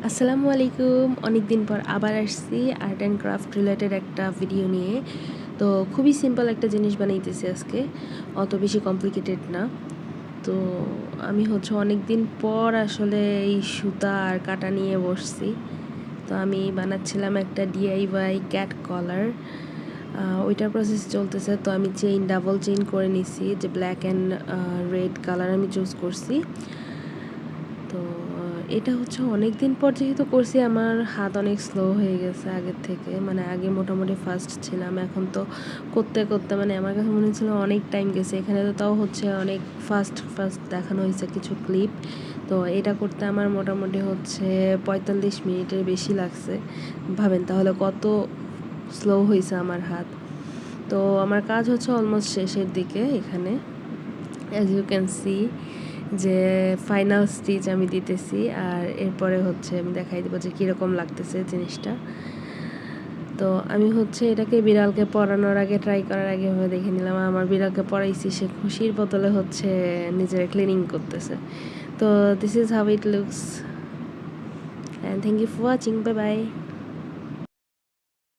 আসসালামু আলাইকুম। অনেক দিন পর আবার আসছি আর্ট অ্যান্ড ক্রাফট রিলেটেড একটা ভিডিও নিয়ে। তো খুবই সিম্পল একটা জিনিস বানাইতেছি আজকে, অত বেশি কমপ্লিকেটেড না। তো আমি অনেক দিন পর আসলে এই সুতা আর কাটা নিয়ে বসছি। তো আমি বানাচ্ছিলাম একটা ডিআইওয়াই ক্যাট কলার। ওইটার প্রসেস চলতেছে। তো আমি ডাবল চেইন করে নিছি, যে ব্ল্যাক অ্যান্ড রেড কালার আমি চুজ করছি। তো এটা অনেক দিন পর যেহেতু করছি, আমার হাত অনেক স্লো হয়ে গেছে আগের থেকে। মানে আগে মোটামুটি ফার্স্ট ছিলাম, এখন তো করতে করতে মানে আমার কাছে মনে হচ্ছিলো অনেক টাইম গেছে। এখানে তো তাও অনেক ফার্স্ট ফার্স্ট দেখানো হয়েছে কিছু ক্লিপ। তো এটা করতে আমার মোটামুটি 45 মিনিটের বেশি লাগছে। ভাবেন তাহলে কত স্লো হয়েছে আমার হাত। তো আমার কাজ অলমোস্ট শেষের দিকে। এখানে অ্যাজ ইউ ক্যান সি যে ফাইনাল স্টিচ আমি দিতেছি, আর এরপরে আমি দেখাই দেবো যে কীরকম লাগতেছে জিনিসটা। তো আমি এটাকে বিড়ালকে পরানোর আগে, ট্রাই করার আগে দেখে নিলাম। আমার বিড়ালকে পরাইছি, সে খুশির বদলে নিজের ক্লিনিং করতেছে। তো this is how it looks, and thank you for watching. Bye by.